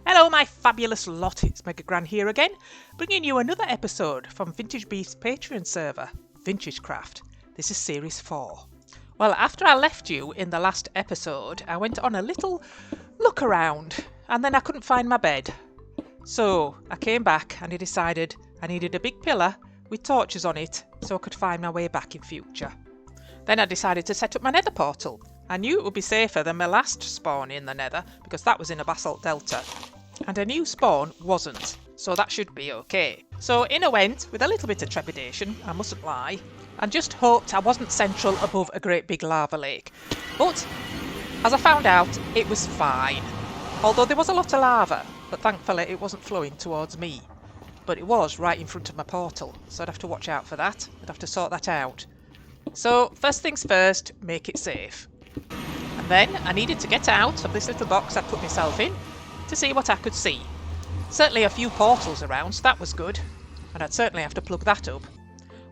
Hello my fabulous lot, it's Mega Gran here again, bringing you another episode from Vintage Beast's Patreon server, Vintagecraft. This is Series 4. Well, after I left you in the last episode, I went on a little look around, and then I couldn't find my bed. So I came back and I decided I needed a big pillar with torches on it so I could find my way back in future. Then I decided to set up my Nether Portal. I knew it would be safer than my last spawn in the Nether because that was in a basalt delta. And a new spawn wasn't, so that should be okay. So in I went with a little bit of trepidation, I mustn't lie, and just hoped I wasn't central above a great big lava lake. But as I found out, it was fine. Although there was a lot of lava, but thankfully it wasn't flowing towards me. But it was right in front of my portal, so I'd have to watch out for that. I'd have to sort that out. So first things first, make it safe. And then I needed to get out of this little box I put myself in to see what I could see. Certainly a few portals around, so that was good. And I'd certainly have to plug that up.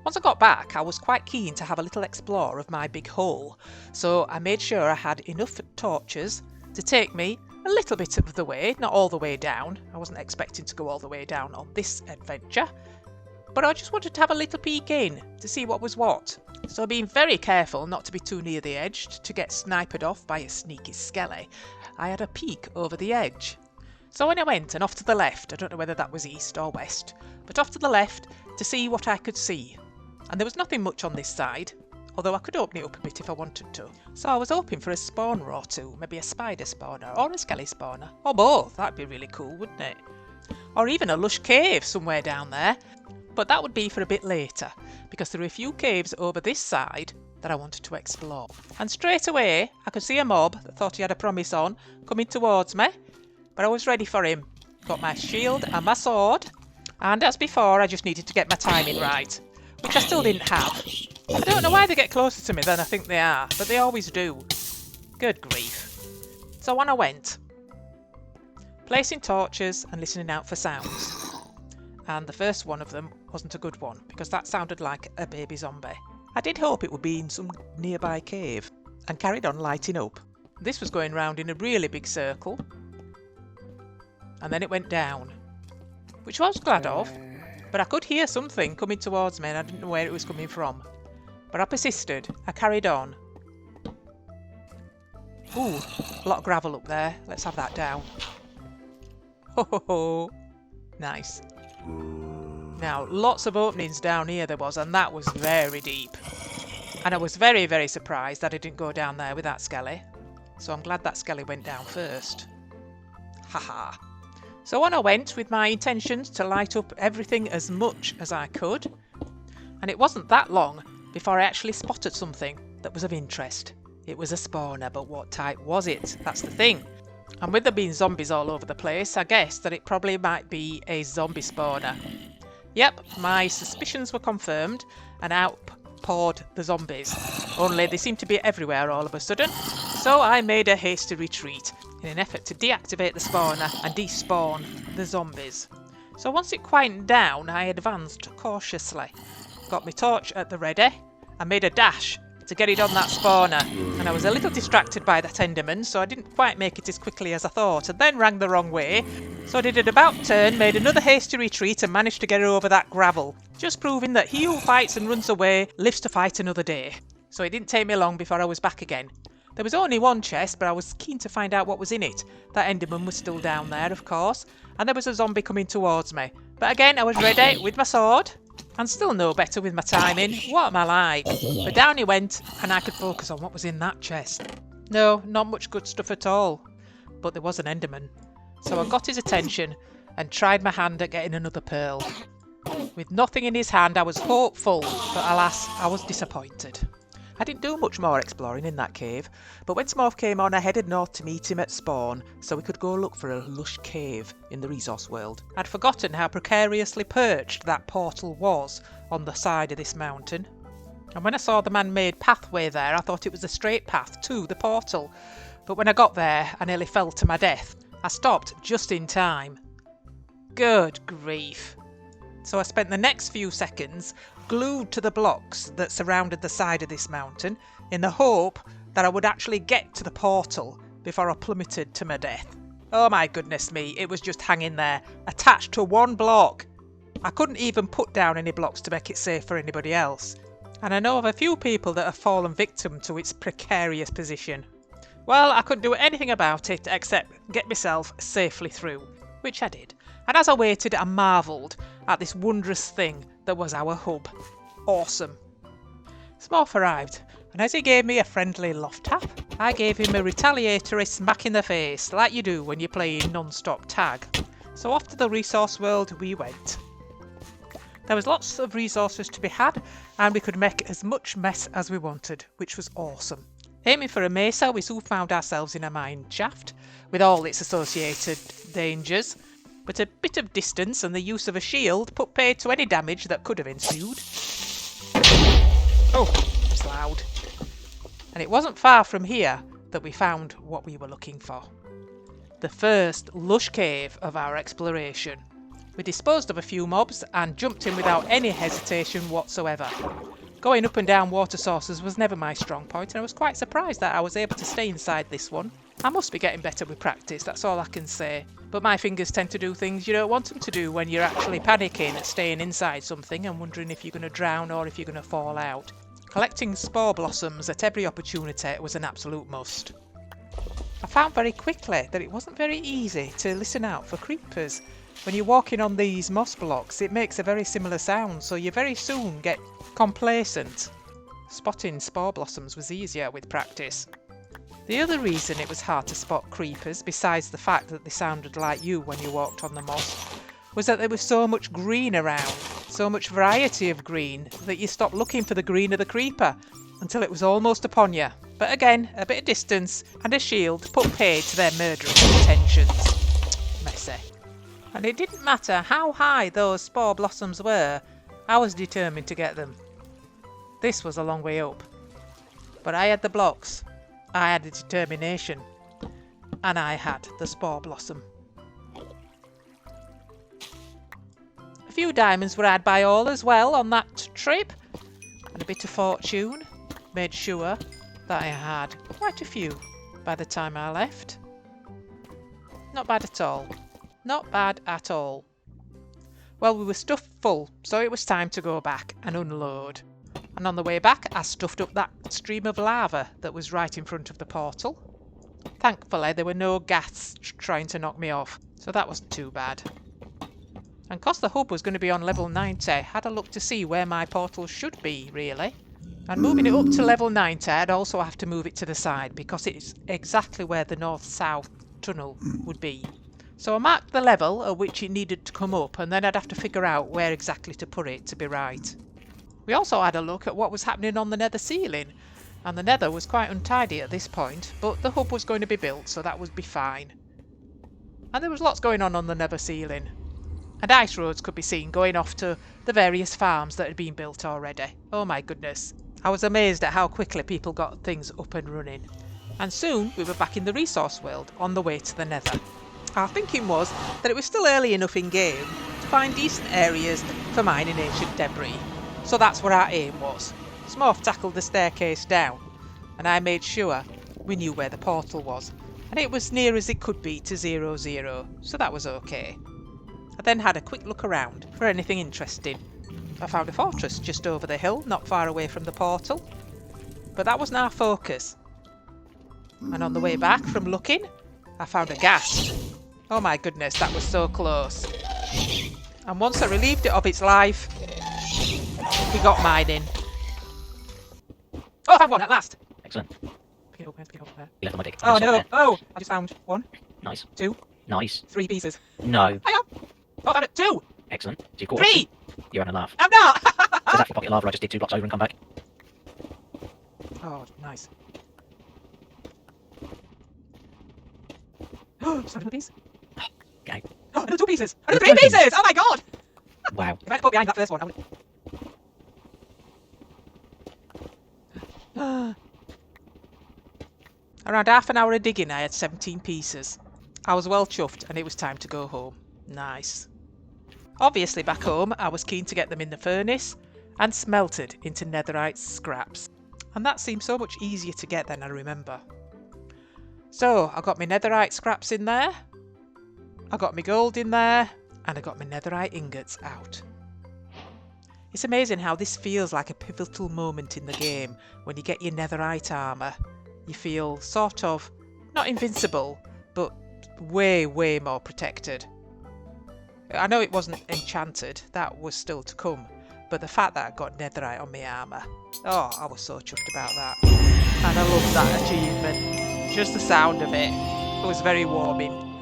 Once I got back, I was quite keen to have a little explore of my big hole. So I made sure I had enough torches to take me a little bit of the way, not all the way down. I wasn't expecting to go all the way down on this adventure. But I just wanted to have a little peek in to see what was what. So being very careful not to be too near the edge to get sniped off by a sneaky skelly, I had a peek over the edge. So when I went and off to the left, I don't know whether that was east or west, but off to the left to see what I could see. And there was nothing much on this side, although I could open it up a bit if I wanted to. So I was hoping for a spawner or two, maybe a spider spawner or a skelly spawner, or both. That'd be really cool, wouldn't it? Or even a lush cave somewhere down there. But that would be for a bit later, because there are a few caves over this side that I wanted to explore. And straight away, I could see a mob that thought he had a promise on, coming towards me, but I was ready for him. Got my shield and my sword, and as before, I just needed to get my timing right, which I still didn't have. I don't know why they get closer to me than I think they are, but they always do. Good grief. So on I went, placing torches and listening out for sounds. And the first one of them wasn't a good one, because that sounded like a baby zombie. I did hope it would be in some nearby cave, and carried on lighting up. This was going round in a really big circle, and then it went down, which I was glad of, but I could hear something coming towards me and I didn't know where it was coming from. But I persisted, I carried on. Ooh, a lot of gravel up there, let's have that down. Ho ho ho, nice. Now, lots of openings down here there was, and that was very deep. And I was very, very surprised that I didn't go down there with that skelly. So I'm glad that skelly went down first. Haha. So on I went with my intentions to light up everything as much as I could. And it wasn't that long before I actually spotted something that was of interest. It was a spawner, but what type was it? That's the thing. And with there being zombies all over the place, I guessed that it probably might be a zombie spawner. Yep, my suspicions were confirmed, and out poured the zombies. Only they seemed to be everywhere all of a sudden, so I made a hasty retreat in an effort to deactivate the spawner and despawn the zombies. So once it quieted down, I advanced cautiously, got my torch at the ready, and made a dash to get it on that spawner. And I was a little distracted by that enderman, so I didn't quite make it as quickly as I thought, and then rang the wrong way. So I did an about turn, made another hasty retreat, and managed to get over that gravel. Just proving that he who fights and runs away lives to fight another day. So it didn't take me long before I was back again. There was only one chest, but I was keen to find out what was in it. That enderman was still down there, of course, and there was a zombie coming towards me. But again, I was ready with my sword, and still no better with my timing. What am I like? But down he went, and I could focus on what was in that chest. No, not much good stuff at all. But there was an enderman. So I got his attention and tried my hand at getting another pearl. With nothing in his hand, I was hopeful, but alas, I was disappointed. I didn't do much more exploring in that cave, but when Smorph came on, I headed north to meet him at spawn, so we could go look for a lush cave in the resource world. I'd forgotten how precariously perched that portal was on the side of this mountain. And when I saw the man-made pathway there, I thought it was a straight path to the portal. But when I got there, I nearly fell to my death. I stopped just in time. Good grief. So I spent the next few seconds glued to the blocks that surrounded the side of this mountain in the hope that I would actually get to the portal before I plummeted to my death. Oh my goodness me, it was just hanging there, attached to one block. I couldn't even put down any blocks to make it safe for anybody else. And I know of a few people that have fallen victim to its precarious position. Well, I couldn't do anything about it except get myself safely through, which I did. And as I waited, I marvelled at this wondrous thing that was our hub. Awesome. Smorph arrived, and as he gave me a friendly love tap, I gave him a retaliatory smack in the face, like you do when you're playing non-stop tag. So off to the resource world we went. There was lots of resources to be had, and we could make as much mess as we wanted, which was awesome. Aiming for a mesa, we soon found ourselves in a mine shaft, with all its associated dangers, but a bit of distance and the use of a shield put paid to any damage that could have ensued. Oh, it's loud. And it wasn't far from here that we found what we were looking for. The first lush cave of our exploration. We disposed of a few mobs and jumped in without any hesitation whatsoever. Going up and down water sources was never my strong point, and I was quite surprised that I was able to stay inside this one. I must be getting better with practice, that's all I can say. But my fingers tend to do things you don't want them to do when you're actually panicking at staying inside something and wondering if you're going to drown or if you're going to fall out. Collecting spore blossoms at every opportunity was an absolute must. I found very quickly that it wasn't very easy to listen out for creepers. When you're walking on these moss blocks, it makes a very similar sound, so you very soon get complacent. Spotting spore blossoms was easier with practice. The other reason it was hard to spot creepers, besides the fact that they sounded like you when you walked on the moss, was that there was so much green around, so much variety of green, that you stopped looking for the green of the creeper until it was almost upon you. But again, a bit of distance and a shield put paid to their murderous intentions. Messy. And it didn't matter how high those spore blossoms were, I was determined to get them. This was a long way up. But I had the blocks, I had the determination, and I had the spore blossom. A few diamonds were had by all as well on that trip, and a bit of fortune made sure that I had quite a few by the time I left. Not bad at all. Not bad at all. Well, we were stuffed full, so it was time to go back and unload. And on the way back, I stuffed up that stream of lava that was right in front of the portal. Thankfully, there were no ghasts trying to knock me off, so that wasn't too bad. And 'cause the hub was going to be on level 90, I had a look to see where my portal should be, really. And moving it up to level 90, I'd also have to move it to the side, because it's exactly where the north-south tunnel would be. So I marked the level at which it needed to come up, and then I'd have to figure out where exactly to put it to be right. We also had a look at what was happening on the nether ceiling, and the nether was quite untidy at this point, but the hub was going to be built, so that would be fine. And there was lots going on the nether ceiling, and ice roads could be seen going off to the various farms that had been built already. Oh my goodness, I was amazed at how quickly people got things up and running. And soon we were back in the resource world on the way to the nether. Our thinking was that it was still early enough in game to find decent areas for mining ancient debris. So that's what our aim was. Smorph tackled the staircase down, and I made sure we knew where the portal was, and it was near as it could be to 00, so that was okay. I then had a quick look around for anything interesting. I found a fortress just over the hill, not far away from the portal, but that wasn't our focus. And on the way back from looking, I found a ghast. Oh my goodness, that was so close. And once I relieved it of its life, we got mining. Oh, I found one at last! Excellent. Pick it up, pick it up there. You left on my dick. Oh no! Oh! I just found one, Nice. 2, Nice. 3 pieces. No. Hang on! Oh, I found it! 2! Excellent. So you caught 3! it. You're having a laugh. I'm not! Says after pocket lava, I just dig 2 blocks over and come back. Oh, nice. Oh, just another piece. Okay. Oh, another 2 pieces! Another 3 pieces! Oh my god! Wow. If I had to put behind that first one, I would. Around half an hour of digging, I had 17 pieces. I was well chuffed, and it was time to go home. Nice. Obviously, back home, I was keen to get them in the furnace and smelted into netherite scraps. And that seemed so much easier to get than I remember. So, I got my netherite scraps in there, I got my gold in there, and I got my netherite ingots out. It's amazing how this feels like a pivotal moment in the game when you get your netherite armour. You feel sort of, not invincible, but way, way more protected. I know it wasn't enchanted, that was still to come, but the fact that I got netherite on my armour, oh, I was so chuffed about that. And I loved that achievement. Just the sound of it was very warming.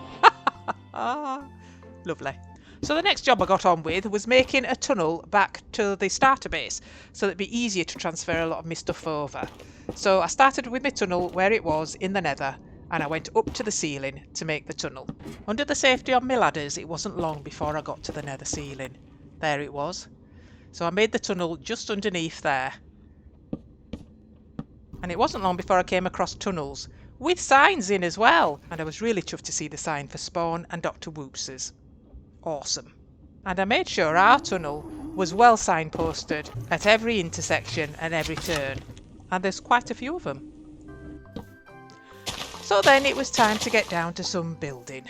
Lovely. So the next job I got on with was making a tunnel back to the starter base so that it'd be easier to transfer a lot of my stuff over. So I started with my tunnel where it was in the nether, and I went up to the ceiling to make the tunnel. Under the safety of my ladders, it wasn't long before I got to the nether ceiling. There it was. So I made the tunnel just underneath there. And it wasn't long before I came across tunnels with signs in as well. And I was really chuffed to see the sign for Spawn and Dr. Whoops's. Awesome. And I made sure our tunnel was well signposted at every intersection and every turn. And there's quite a few of them. So then it was time to get down to some building.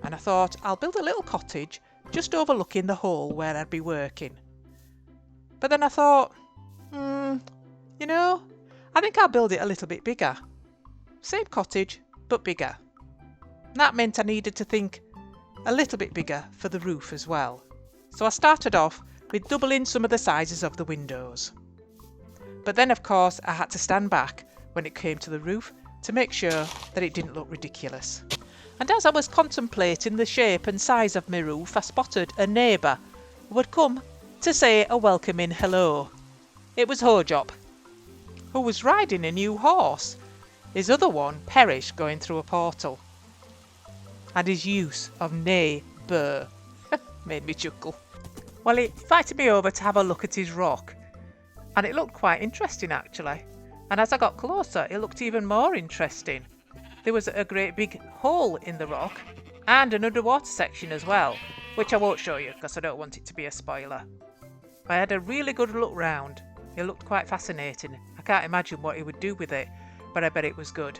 And I thought I'll build a little cottage just overlooking the hole where I'd be working. But then I thought, you know, I think I'll build it a little bit bigger. Same cottage, but bigger. That meant I needed to think a little bit bigger for the roof as well. So I started off with doubling some of the sizes of the windows. But then of course I had to stand back when it came to the roof to make sure that it didn't look ridiculous. And as I was contemplating the shape and size of my roof, I spotted a neighbour who had come to say a welcoming hello. It was Hojop, who was riding a new horse. His other one perished going through a portal. And his use of neighbour made me chuckle. Well, he invited me over to have a look at his rock. And it looked quite interesting actually. And as I got closer, it looked even more interesting. There was a great big hole in the rock and an underwater section as well, which I won't show you because I don't want it to be a spoiler. I had a really good look round. It looked quite fascinating. I can't imagine what he would do with it, but I bet it was good.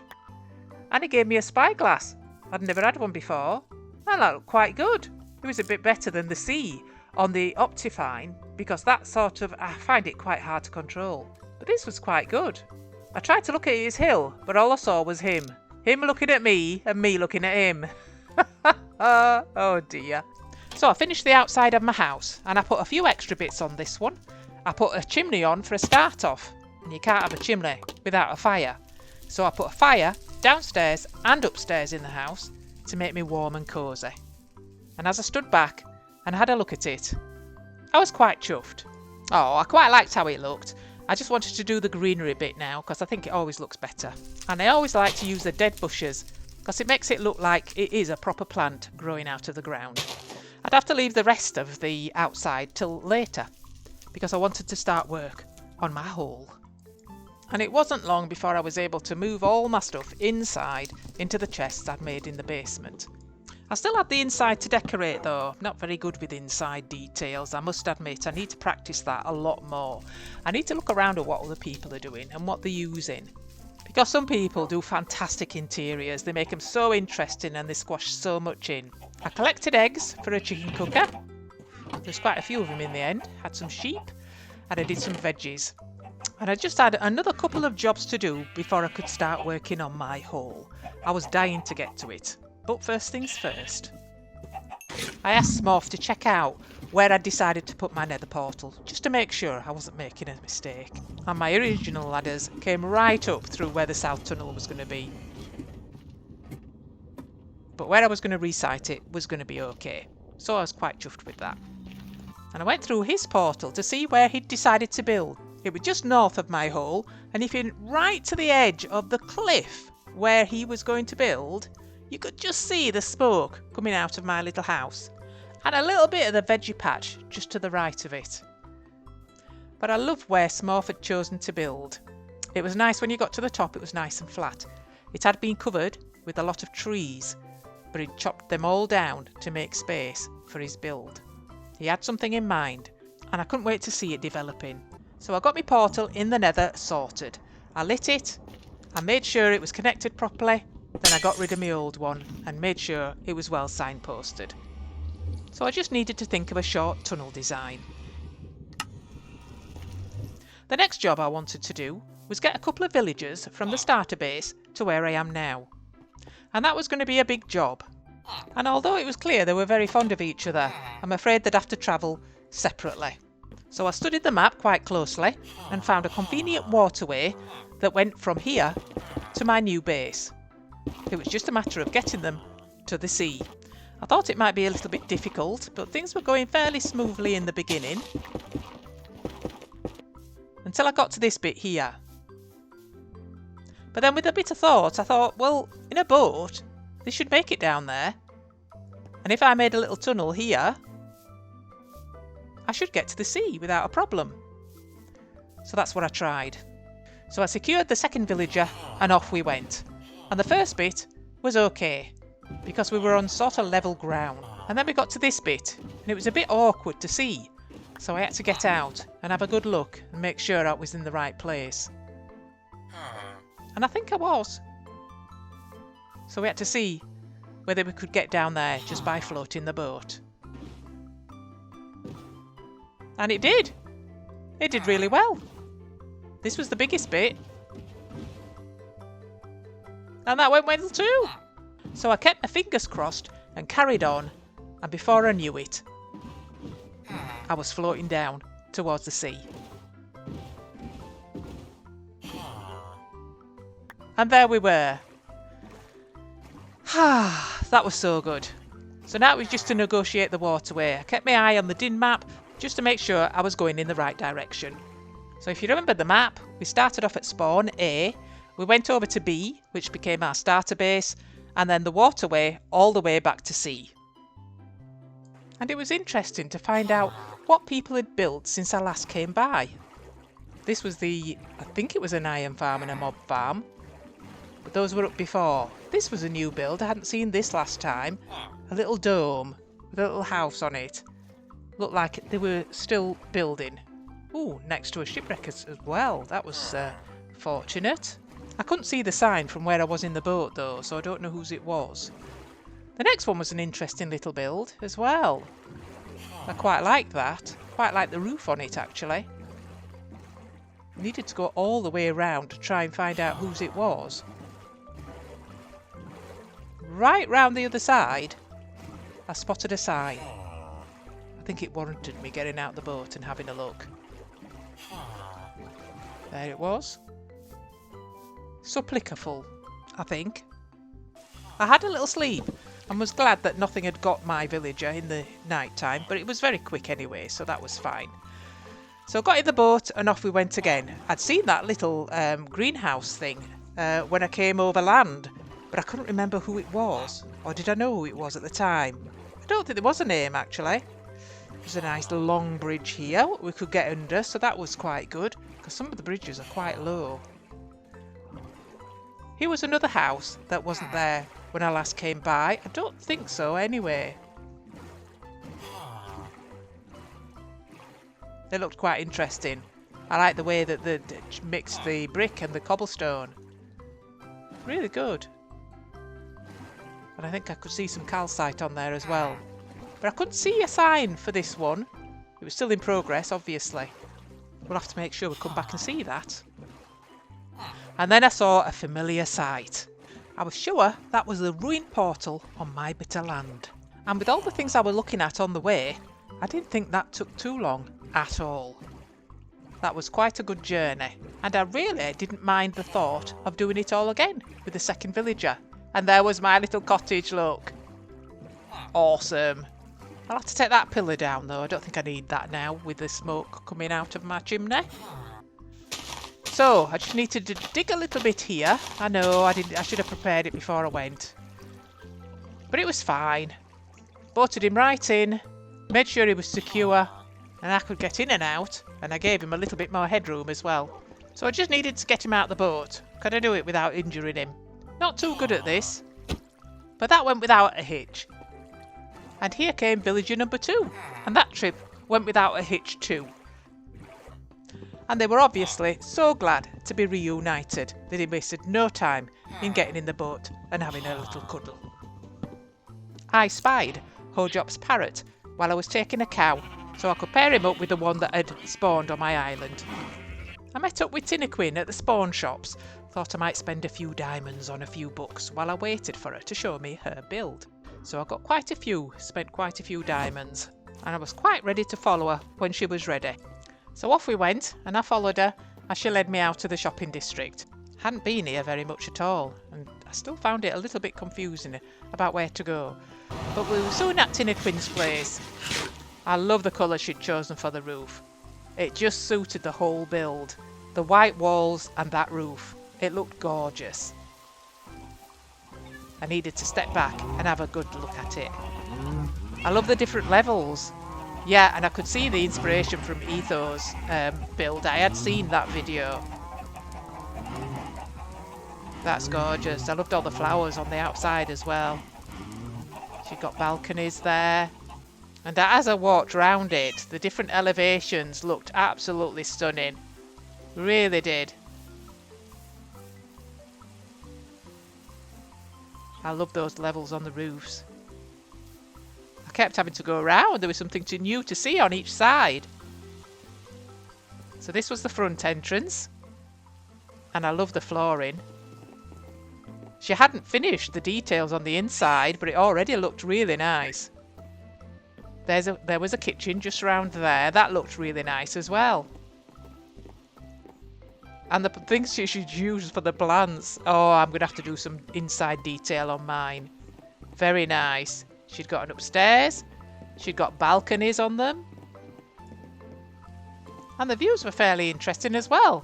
And he gave me a spyglass. I'd never had one before. And that looked quite good. It was a bit better than the sea on the Optifine because that sort of, I find it quite hard to control. But this was quite good. I tried to look at his hill, but all I saw was him. Him looking at me and me looking at him. Oh dear. So I finished the outside of my house and I put a few extra bits on this one. I put a chimney on for a start off. And you can't have a chimney without a fire. So I put a fire downstairs and upstairs in the house to make me warm and cosy. And as I stood back and had a look at it, I was quite chuffed. Oh, I quite liked how it looked. I just wanted to do the greenery bit now because I think it always looks better. And I always like to use the dead bushes because it makes it look like it is a proper plant growing out of the ground. I'd have to leave the rest of the outside till later because I wanted to start work on my hole. And it wasn't long before I was able to move all my stuff inside into the chests I'd made in the basement. I still had the inside to decorate though. Not very good with inside details, I must admit. I need to practice that a lot more. I need to look around at what other people are doing and what they're using. Because some people do fantastic interiors. They make them so interesting and they squash so much in. I collected eggs for a chicken cooker. There's quite a few of them in the end. Had some sheep and I did some veggies. And I just had another couple of jobs to do before I could start working on my hole. I was dying to get to it. But first things first. I asked Smorph to check out where I decided to put my nether portal, just to make sure I wasn't making a mistake. And my original ladders came right up through where the south tunnel was going to be. But where I was going to resite it was going to be okay. So I was quite chuffed with that. And I went through his portal to see where he'd decided to build. It was just north of my hole, and if you went right to the edge of the cliff where he was going to build, you could just see the smoke coming out of my little house and a little bit of the veggie patch just to the right of it. But I love where Smorph had chosen to build. It was nice when you got to the top, it was nice and flat. It had been covered with a lot of trees, but he'd chopped them all down to make space for his build. He had something in mind and I couldn't wait to see it developing. So I got my portal in the nether sorted. I lit it, I made sure it was connected properly, Then I got rid of my old one and made sure it was well signposted. So I just needed to think of a short tunnel design. The next job I wanted to do was get a couple of villagers from the starter base to where I am now. And that was going to be a big job. And although it was clear they were very fond of each other, I'm afraid they'd have to travel separately. So I studied the map quite closely and found a convenient waterway that went from here to my new base. It was just a matter of getting them to the sea. I thought it might be a little bit difficult, but things were going fairly smoothly in the beginning. Until I got to this bit here. But then with a bit of thought, I thought, well, in a boat, they should make it down there. And if I made a little tunnel here, I should get to the sea without a problem. So that's what I tried. So I secured the second villager and off we went. And the first bit was okay, because we were on sort of level ground. And then we got to this bit, and it was a bit awkward to see. So I had to get out and have a good look and make sure I was in the right place. And I think I was. So we had to see whether we could get down there just by floating the boat. And it did. It did really well. This was the biggest bit. And that went well too. So I kept my fingers crossed and carried on. And before I knew it, I was floating down towards the sea. And there we were. That was so good. So now it was just to negotiate the waterway. I kept my eye on the din map just to make sure I was going in the right direction. So if you remember the map, we started off at spawn A, we went over to B, which became our starter base, and then the waterway all the way back to C. And it was interesting to find out what people had built since I last came by. This was I think it was an iron farm and a mob farm, but those were up before. This was a new build, I hadn't seen this last time. A little dome with a little house on it. Looked like they were still building. Ooh, next to a shipwreck as well. That was fortunate. I couldn't see the sign from where I was in the boat though, so I don't know whose it was. The next one was an interesting little build as well. I quite liked that. Quite like the roof on it actually. I needed to go all the way around to try and find out whose it was. Right round the other side, I spotted a sign. I think it warranted me getting out the boat and having a look. There it was. Supplicaful, I think. I had a little sleep and was glad that nothing had got my villager in the night time, but it was very quick anyway, so that was fine. So got in the boat and off we went again. I'd seen that little greenhouse thing when I came over land, but I couldn't remember who it was, or did I know who it was at the time? I don't think there was a name actually. There's a nice long bridge here we could get under, so that was quite good, because some of the bridges are quite low. Here was another house that wasn't there when I last came by. I don't think so anyway. They looked quite interesting. I like the way that they mixed the brick and the cobblestone. Really good. And I think I could see some calcite on there as well. But I couldn't see a sign for this one. It was still in progress, obviously. We'll have to make sure we come back and see that. And then I saw a familiar sight. I was sure that was the ruined portal on my bit of land. And with all the things I was looking at on the way, I didn't think that took too long at all. That was quite a good journey. And I really didn't mind the thought of doing it all again with the second villager. And there was my little cottage, look. Awesome. I'll have to take that pillar down though. I don't think I need that now with the smoke coming out of my chimney. So I just needed to dig a little bit here. I know I should have prepared it before I went. But it was fine. Boated him right in, made sure he was secure, and I could get in and out, and I gave him a little bit more headroom as well. So I just needed to get him out the boat. Could I do it without injuring him? Not too good at this, but that went without a hitch. And here came villager number 2, and that trip went without a hitch too. And they were obviously so glad to be reunited that he wasted no time in getting in the boat and having a little cuddle. I spied Hojop's parrot while I was taking a cow, so I could pair him up with the one that had spawned on my island. I met up with Tinaquin at the spawn shops, thought I might spend a few diamonds on a few books while I waited for her to show me her build. So I got spent quite a few diamonds, and I was quite ready to follow her when she was ready. So off we went, and I followed her as she led me out to the shopping district. Hadn't been here very much at all, and I still found it a little bit confusing about where to go. But we were soon at Tinaquin's place. I love the colour she'd chosen for the roof. It just suited the whole build. The white walls and that roof. It looked gorgeous. I needed to step back and have a good look at it. I love the different levels. Yeah, and I could see the inspiration from Etho's build. I had seen that video. That's gorgeous. I loved all the flowers on the outside as well. She got balconies there. And as I walked round it, the different elevations looked absolutely stunning. Really did. I love those levels on the roofs. I kept having to go around. There was something new to see on each side. So this was the front entrance. And I love the flooring. She hadn't finished the details on the inside, but it already looked really nice. There was a kitchen just around there. That looked really nice as well. And the things she should use for the plants. Oh, I'm going to have to do some inside detail on mine. Very nice. She'd got an upstairs. She'd got balconies on them. And the views were fairly interesting as well.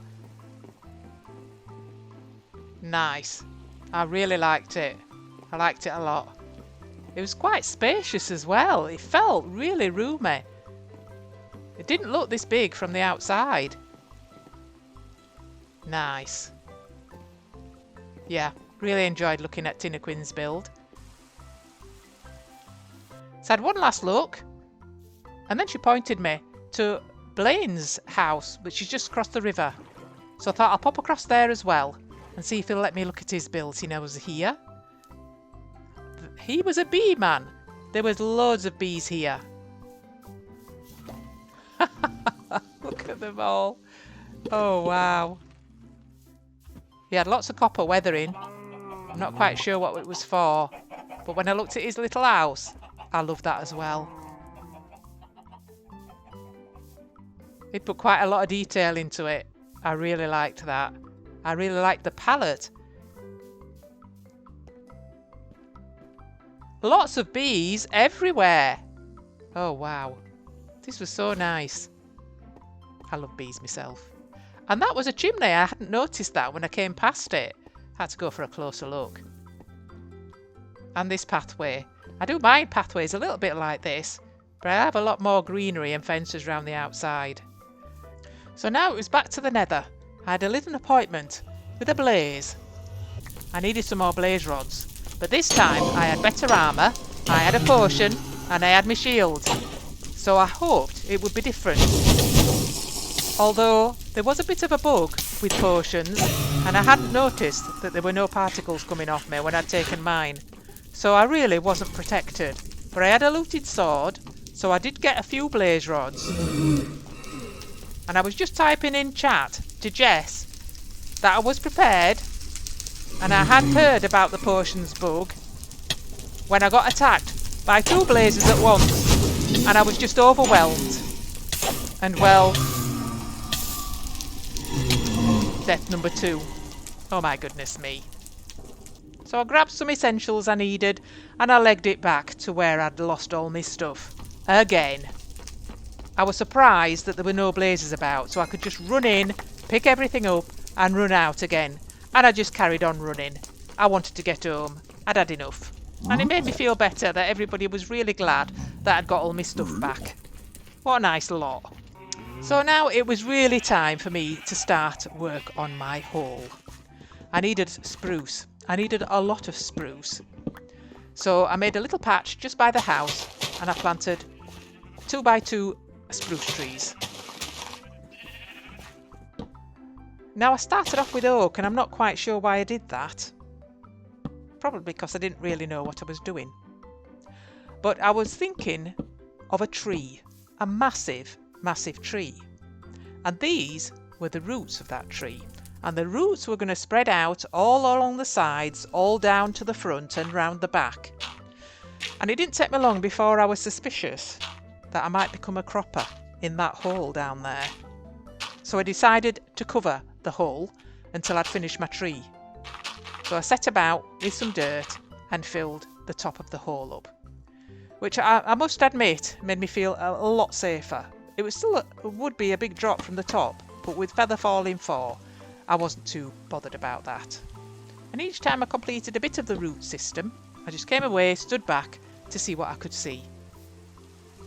Nice. I really liked it. I liked it a lot. It was quite spacious as well. It felt really roomy. It didn't look this big from the outside. Nice. Yeah, really enjoyed looking at Tinaquin's build. So I had one last look, and then she pointed me to Blaine's house, which is just across the river. So I thought I'll pop across there as well and see if he'll let me look at his build. He was here. He was a bee man. There was loads of bees here. Look at them all. Oh, wow. He had lots of copper weathering. I'm not quite sure what it was for. But when I looked at his little house, I loved that as well. He'd put quite a lot of detail into it. I really liked that. I really liked the palette. Lots of bees everywhere. Oh, wow. This was so nice. I love bees myself. And that was a chimney. I hadn't noticed that when I came past it. I had to go for a closer look. And this pathway. I do mind pathways a little bit like this, but I have a lot more greenery and fences around the outside. So now it was back to the Nether. I had a little appointment with a blaze. I needed some more blaze rods. But this time I had better armour, I had a potion, and I had my shield. So I hoped it would be different. Although there was a bit of a bug with potions, and I hadn't noticed that there were no particles coming off me when I'd taken mine. So I really wasn't protected. But I had a looted sword, so I did get a few blaze rods. And I was just typing in chat to Jess that I was prepared, and I had heard about the potions bug when I got attacked by two blazes at once, and I was just overwhelmed. And well, death number 2. Oh my goodness me. So I grabbed some essentials I needed, and I legged it back to where I'd lost all my stuff. Again. I was surprised that there were no blazes about, so I could just run in, pick everything up, and run out again. And I just carried on running. I wanted to get home. I'd had enough. And it made me feel better that everybody was really glad that I'd got all my stuff back. What a nice lot. So now it was really time for me to start work on my haul. I needed spruce. I needed a lot of spruce. So I made a little patch just by the house, and I planted 2x2 spruce trees. Now I started off with oak, and I'm not quite sure why I did that. probably because I didn't really know what I was doing. But I was thinking of a tree, a massive, massive tree. And these were the roots of that tree. And the roots were going to spread out all along the sides, all down to the front and round the back. And it didn't take me long before I was suspicious that I might become a cropper in that hole down there. So I decided to cover the hole until I'd finished my tree. So I set about with some dirt and filled the top of the hole up, which I must admit made me feel a lot safer. It was still would be a big drop from the top, but with Feather Falling 4, I wasn't too bothered about that. And each time I completed a bit of the root system, I just came away, stood back to see what I could see.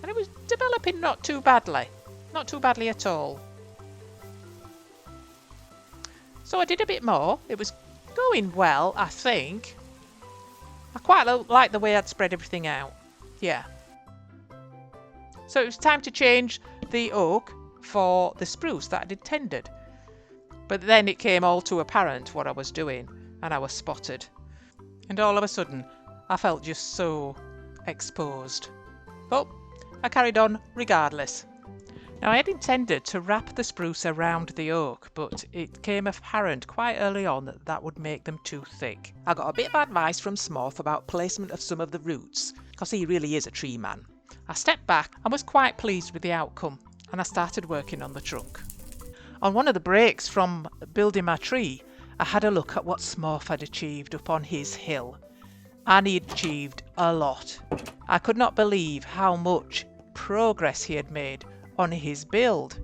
And it was developing not too badly at all. So I did a bit more. It was going well, I think. I quite liked the way I'd spread everything out. Yeah. So it was time to change the oak for the spruce that I'd intended. But then it came all too apparent what I was doing, and I was spotted. And all of a sudden, I felt just so exposed. But I carried on regardless. Now I had intended to wrap the spruce around the oak, but it came apparent quite early on that that would make them too thick. I got a bit of advice from Smorph about placement of some of the roots, because he really is a tree man. I stepped back and was quite pleased with the outcome, and I started working on the trunk. On one of the breaks from building my tree, I had a look at what Smorph had achieved up on his hill. And he had achieved a lot. I could not believe how much progress he had made on his build.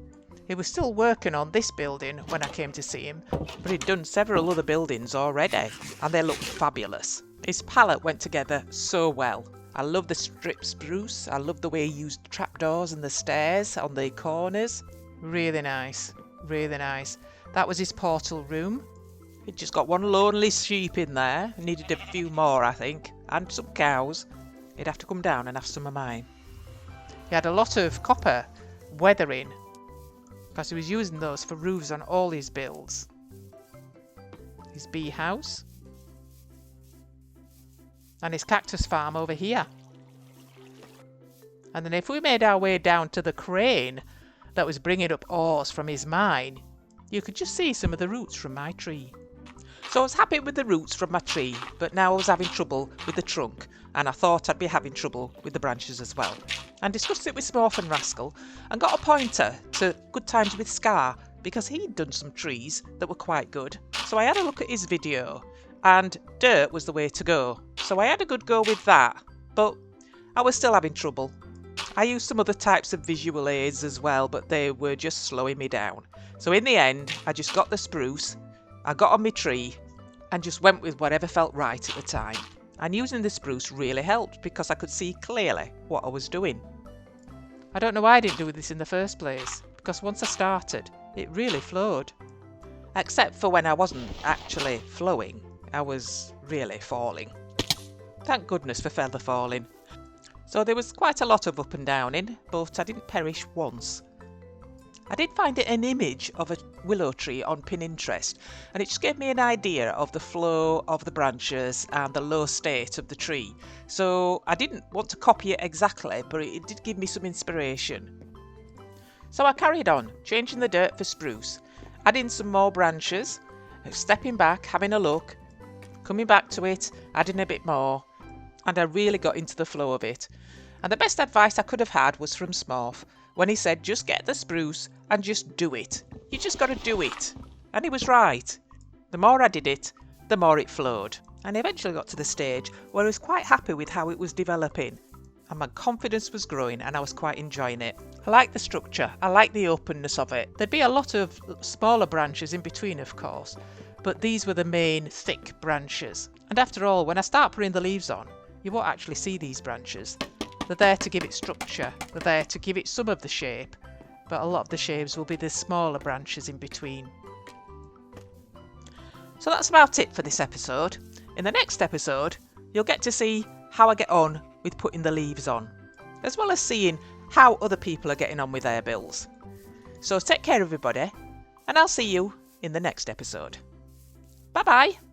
He was still working on this building when I came to see him, but he'd done several other buildings already, and they looked fabulous. His palette went together so well. I love the strip spruce. I love the way he used trapdoors and the stairs on the corners. Really nice. Really nice. That was his portal room. He'd just got one lonely sheep in there. Needed a few more, I think. And some cows. He'd have to come down and have some of mine. He had a lot of copper weathering, because he was using those for roofs on all his builds. His bee house. And his cactus farm over here. And then if we made our way down to the crane that was bringing up ores from his mine, you could just see some of the roots from my tree. So I was happy with the roots from my tree, but now I was having trouble with the trunk, and I thought I'd be having trouble with the branches as well. And discussed it with Smorph and Rascal, and got a pointer to Good Times with Scar, because he'd done some trees that were quite good. So I had a look at his video, and dirt was the way to go. So I had a good go with that, but I was still having trouble. I used some other types of visual aids as well, but they were just slowing me down. So in the end, I just got the spruce, I got on my tree, and just went with whatever felt right at the time. And using the spruce really helped, because I could see clearly what I was doing. I don't know why I didn't do this in the first place, because once I started, it really flowed. Except for when I wasn't actually flowing, I was really falling. Thank goodness for feather falling. So there was quite a lot of up and down in, but I didn't perish once. I did find an image of a willow tree on Pinterest, and it just gave me an idea of the flow of the branches and the low state of the tree. So I didn't want to copy it exactly, but it did give me some inspiration. So I carried on, changing the dirt for spruce, adding some more branches, stepping back, having a look, coming back to it, adding a bit more, and I really got into the flow of it. And the best advice I could have had was from Smorph, when he said just get the spruce and just do it. You just got to do it. And he was right. The more I did it, the more it flowed. And I eventually got to the stage where I was quite happy with how it was developing. And my confidence was growing, and I was quite enjoying it. I like the structure. I like the openness of it. There'd be a lot of smaller branches in between, of course, but these were the main thick branches. And after all, when I start putting the leaves on, you won't actually see these branches. They're there to give it structure. They're there to give it some of the shape, but a lot of the shapes will be the smaller branches in between. So that's about it for this episode. In the next episode, you'll get to see how I get on with putting the leaves on, as well as seeing how other people are getting on with their builds. So take care everybody, and I'll see you in the next episode. Bye bye!